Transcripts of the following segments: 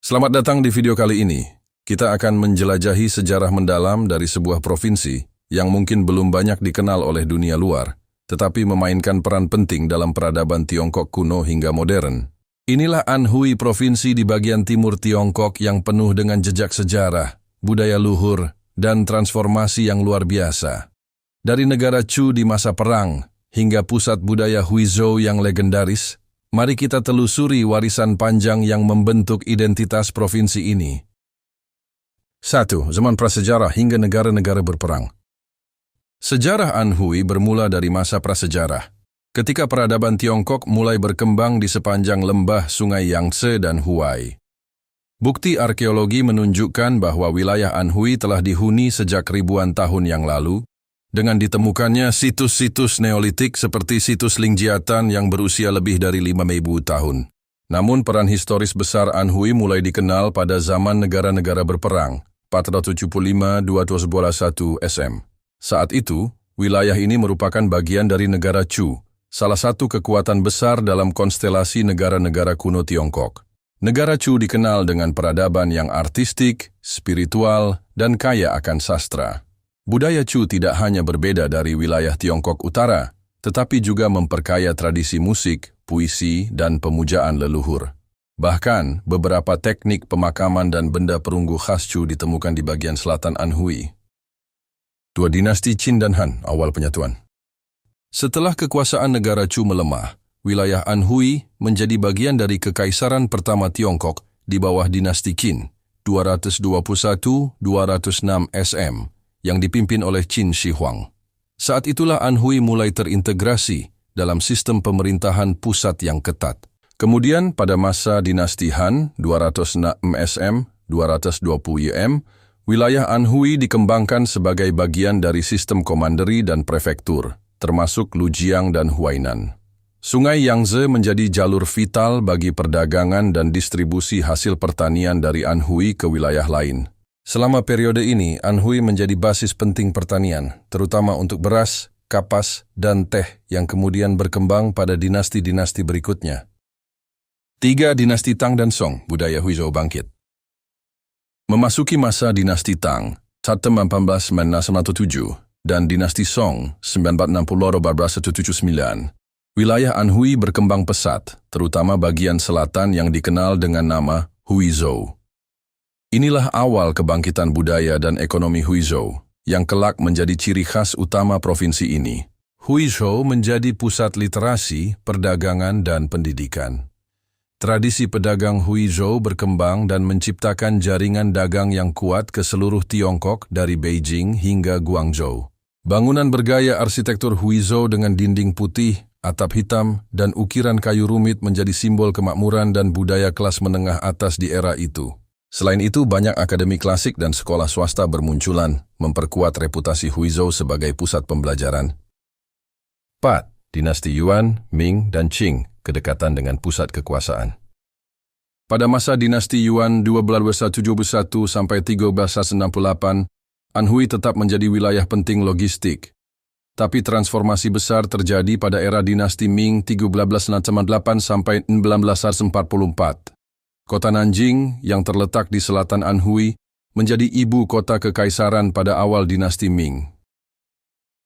Selamat datang di video kali ini. Kita akan menjelajahi sejarah mendalam dari sebuah provinsi yang mungkin belum banyak dikenal oleh dunia luar, tetapi memainkan peran penting dalam peradaban Tiongkok kuno hingga modern. Inilah Anhui, provinsi di bagian timur Tiongkok yang penuh dengan jejak sejarah, budaya luhur, dan transformasi yang luar biasa. Dari negara Chu di masa perang hingga pusat budaya Huizhou yang legendaris, mari kita telusuri warisan panjang yang membentuk identitas provinsi ini. 1. Zaman prasejarah hingga negara-negara berperang. Sejarah Anhui bermula dari masa prasejarah, ketika peradaban Tiongkok mulai berkembang di sepanjang lembah Sungai Yangtze dan Huai. Bukti arkeologi menunjukkan bahwa wilayah Anhui telah dihuni sejak ribuan tahun yang lalu, dengan ditemukannya situs-situs Neolitik seperti situs Lingjiatan yang berusia lebih dari 5.000 tahun. Namun peran historis besar Anhui mulai dikenal pada zaman negara-negara berperang, 475-1221 SM. Saat itu, wilayah ini merupakan bagian dari negara Chu, salah satu kekuatan besar dalam konstelasi negara-negara kuno Tiongkok. Negara Chu dikenal dengan peradaban yang artistik, spiritual, dan kaya akan sastra. Budaya Chu tidak hanya berbeda dari wilayah Tiongkok Utara, tetapi juga memperkaya tradisi musik, puisi, dan pemujaan leluhur. Bahkan, beberapa teknik pemakaman dan benda perunggu khas Chu ditemukan di bagian selatan Anhui. 2. Dinasti Qin dan Han, awal penyatuan. Setelah kekuasaan negara Chu melemah, wilayah Anhui menjadi bagian dari Kekaisaran Pertama Tiongkok di bawah dinasti Qin, 221-206 SM, yang dipimpin oleh Qin Shi Huang. Saat itulah Anhui mulai terintegrasi dalam sistem pemerintahan pusat yang ketat. Kemudian pada masa dinasti Han, 206 SM, 220 YM, wilayah Anhui dikembangkan sebagai bagian dari sistem komanderi dan prefektur, termasuk Lujiang dan Huainan. Sungai Yangtze menjadi jalur vital bagi perdagangan dan distribusi hasil pertanian dari Anhui ke wilayah lain. Selama periode ini, Anhui menjadi basis penting pertanian, terutama untuk beras, kapas, dan teh yang kemudian berkembang pada dinasti-dinasti berikutnya. 3. Dinasti Tang dan Song, budaya Huizhou bangkit. Memasuki masa dinasti Tang, 1897, dan dinasti Song, 1960-1979, wilayah Anhui berkembang pesat, terutama bagian selatan yang dikenal dengan nama Huizhou. Inilah awal kebangkitan budaya dan ekonomi Huizhou, yang kelak menjadi ciri khas utama provinsi ini. Huizhou menjadi pusat literasi, perdagangan, dan pendidikan. Tradisi pedagang Huizhou berkembang dan menciptakan jaringan dagang yang kuat ke seluruh Tiongkok dari Beijing hingga Guangzhou. Bangunan bergaya arsitektur Huizhou dengan dinding putih, atap hitam, dan ukiran kayu rumit menjadi simbol kemakmuran dan budaya kelas menengah atas di era itu. Selain itu, banyak akademi klasik dan sekolah swasta bermunculan, memperkuat reputasi Huizhou sebagai pusat pembelajaran. 4. Dinasti Yuan, Ming, dan Qing, kedekatan dengan pusat kekuasaan. Pada masa dinasti Yuan 1271 sampai 1368, Anhui tetap menjadi wilayah penting logistik. Tapi transformasi besar terjadi pada era dinasti Ming 1398 sampai 1944. Kota Nanjing, yang terletak di selatan Anhui, menjadi ibu kota kekaisaran pada awal dinasti Ming.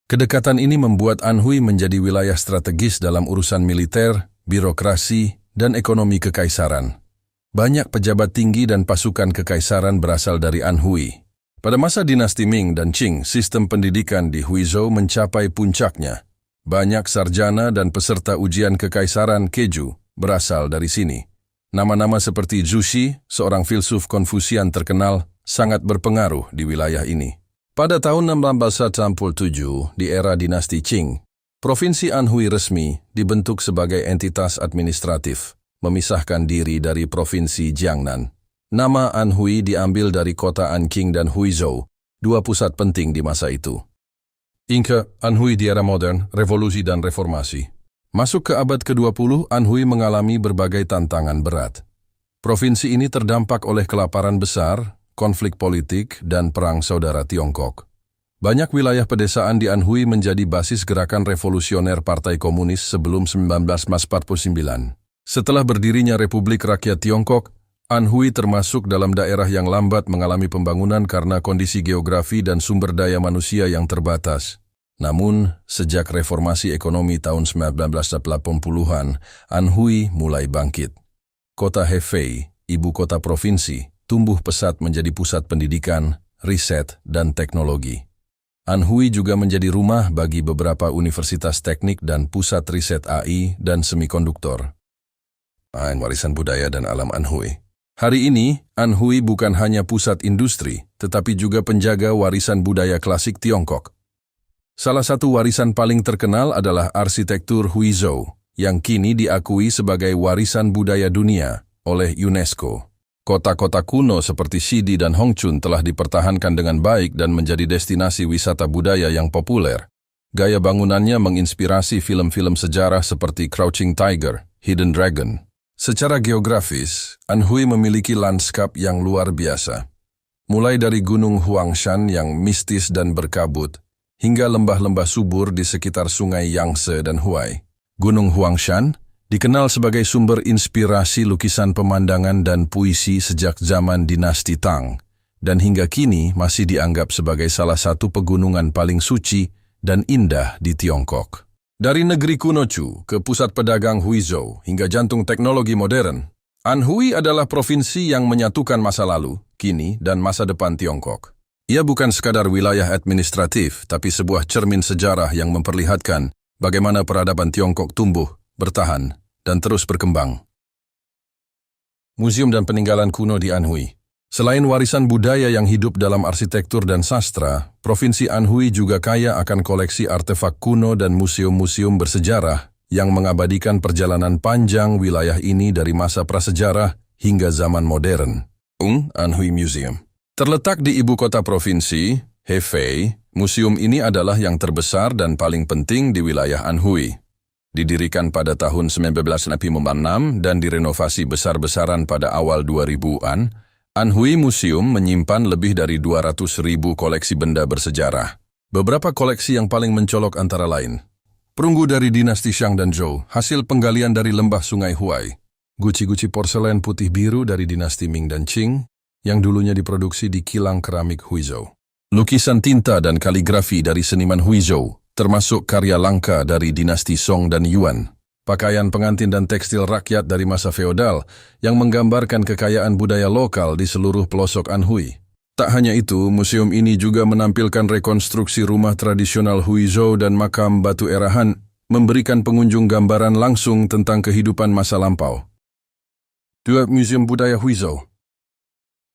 Kedekatan ini membuat Anhui menjadi wilayah strategis dalam urusan militer, birokrasi, dan ekonomi kekaisaran. Banyak pejabat tinggi dan pasukan kekaisaran berasal dari Anhui. Pada masa dinasti Ming dan Qing, sistem pendidikan di Huizhou mencapai puncaknya. Banyak sarjana dan peserta ujian kekaisaran Keju berasal dari sini. Nama-nama seperti Zhu Xi, seorang filsuf Konfusian terkenal, sangat berpengaruh di wilayah ini. Pada tahun 1697, di era dinasti Qing, Provinsi Anhui resmi dibentuk sebagai entitas administratif, memisahkan diri dari Provinsi Jiangnan. Nama Anhui diambil dari kota Anqing dan Huizhou, dua pusat penting di masa itu. Inka, Anhui di era modern, revolusi dan reformasi. Masuk ke abad ke-20, Anhui mengalami berbagai tantangan berat. Provinsi ini terdampak oleh kelaparan besar, konflik politik, dan perang saudara Tiongkok. Banyak wilayah pedesaan di Anhui menjadi basis gerakan revolusioner Partai Komunis sebelum 1949. Setelah berdirinya Republik Rakyat Tiongkok, Anhui termasuk dalam daerah yang lambat mengalami pembangunan karena kondisi geografi dan sumber daya manusia yang terbatas. Namun, sejak reformasi ekonomi tahun 1980-an, Anhui mulai bangkit. Kota Hefei, ibu kota provinsi, tumbuh pesat menjadi pusat pendidikan, riset, dan teknologi. Anhui juga menjadi rumah bagi beberapa universitas teknik dan pusat riset AI dan semikonduktor. Warisan budaya dan alam Anhui. Hari ini, Anhui bukan hanya pusat industri, tetapi juga penjaga warisan budaya klasik Tiongkok. Salah satu warisan paling terkenal adalah arsitektur Huizhou, yang kini diakui sebagai warisan budaya dunia oleh UNESCO. Kota-kota kuno seperti Shidi dan Hongchun telah dipertahankan dengan baik dan menjadi destinasi wisata budaya yang populer. Gaya bangunannya menginspirasi film-film sejarah seperti Crouching Tiger, Hidden Dragon. Secara geografis, Anhui memiliki lanskap yang luar biasa. Mulai dari Gunung Huangshan yang mistis dan berkabut, hingga lembah-lembah subur di sekitar sungai Yangtze dan Huai. Gunung Huangshan dikenal sebagai sumber inspirasi lukisan pemandangan dan puisi sejak zaman dinasti Tang, dan hingga kini masih dianggap sebagai salah satu pegunungan paling suci dan indah di Tiongkok. Dari negeri kuno Chu ke pusat pedagang Huizhou hingga jantung teknologi modern, Anhui adalah provinsi yang menyatukan masa lalu, kini, dan masa depan Tiongkok. Ia bukan sekadar wilayah administratif, tapi sebuah cermin sejarah yang memperlihatkan bagaimana peradaban Tiongkok tumbuh, bertahan, dan terus berkembang. Museum dan peninggalan kuno di Anhui. Selain warisan budaya yang hidup dalam arsitektur dan sastra, Provinsi Anhui juga kaya akan koleksi artefak kuno dan museum-museum bersejarah yang mengabadikan perjalanan panjang wilayah ini dari masa prasejarah hingga zaman modern. Anhui Museum. Terletak di ibu kota provinsi, Hefei, museum ini adalah yang terbesar dan paling penting di wilayah Anhui. Didirikan pada tahun 1956 dan direnovasi besar-besaran pada awal 2000-an, Anhui Museum menyimpan lebih dari 200.000 koleksi benda bersejarah. Beberapa koleksi yang paling mencolok antara lain: perunggu dari dinasti Shang dan Zhou, hasil penggalian dari lembah sungai Huai; guci-guci porselen putih biru dari dinasti Ming dan Qing, yang dulunya diproduksi di kilang keramik Huizhou; lukisan tinta dan kaligrafi dari seniman Huizhou, termasuk karya langka dari dinasti Song dan Yuan; pakaian pengantin dan tekstil rakyat dari masa feodal yang menggambarkan kekayaan budaya lokal di seluruh pelosok Anhui. Tak hanya itu, museum ini juga menampilkan rekonstruksi rumah tradisional Huizhou dan makam batu erahan, memberikan pengunjung gambaran langsung tentang kehidupan masa lampau. 2. Museum Budaya Huizhou.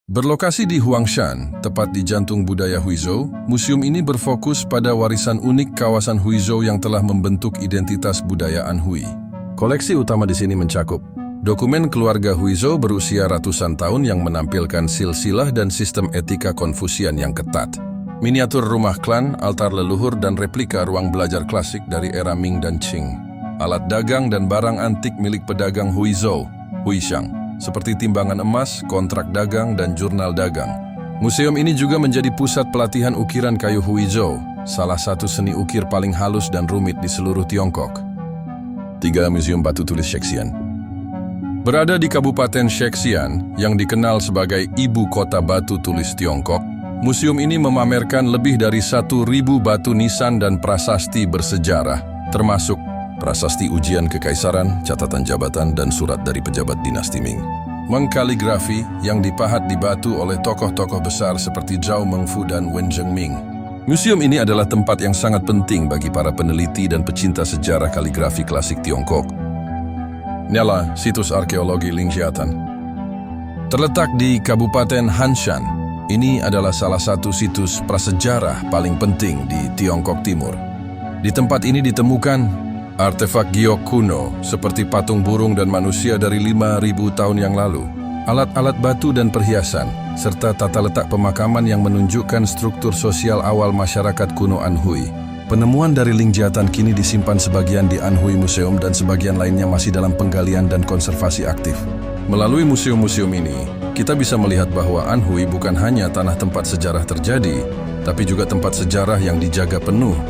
Berlokasi di Huangshan, tepat di jantung budaya Huizhou, museum ini berfokus pada warisan unik kawasan Huizhou yang telah membentuk identitas budaya Anhui. Koleksi utama di sini mencakup dokumen keluarga Huizhou berusia ratusan tahun yang menampilkan silsilah dan sistem etika Konfusian yang ketat, miniatur rumah klan, altar leluhur, dan replika ruang belajar klasik dari era Ming dan Qing, alat dagang dan barang antik milik pedagang Huizhou, Huishang, seperti timbangan emas, kontrak dagang, dan jurnal dagang. Museum ini juga menjadi pusat pelatihan ukiran kayu Huizhou, salah satu seni ukir paling halus dan rumit di seluruh Tiongkok. 3. Museum Batu Tulis Shexian. Berada di Kabupaten Shexian, yang dikenal sebagai ibu kota batu tulis Tiongkok, museum ini memamerkan lebih dari 1.000 batu nisan dan prasasti bersejarah, termasuk prasasti ujian kekaisaran, catatan jabatan, dan surat dari pejabat dinasti Ming. Mengkaligrafi yang dipahat di batu oleh tokoh-tokoh besar seperti Zhao Mengfu dan Wen Zhengming. Museum ini adalah tempat yang sangat penting bagi para peneliti dan pecinta sejarah kaligrafi klasik Tiongkok. Inilah situs arkeologi Lingjiatan. Terletak di Kabupaten Hanshan, ini adalah salah satu situs prasejarah paling penting di Tiongkok Timur. Di tempat ini ditemukan artefak giok kuno seperti patung burung dan manusia dari 5.000 tahun yang lalu, alat-alat batu dan perhiasan, serta tata letak pemakaman yang menunjukkan struktur sosial awal masyarakat kuno Anhui. Penemuan dari Lingjiatan kini disimpan sebagian di Anhui Museum dan sebagian lainnya masih dalam penggalian dan konservasi aktif. Melalui museum-museum ini, kita bisa melihat bahwa Anhui bukan hanya tanah tempat sejarah terjadi, tapi juga tempat sejarah yang dijaga penuh.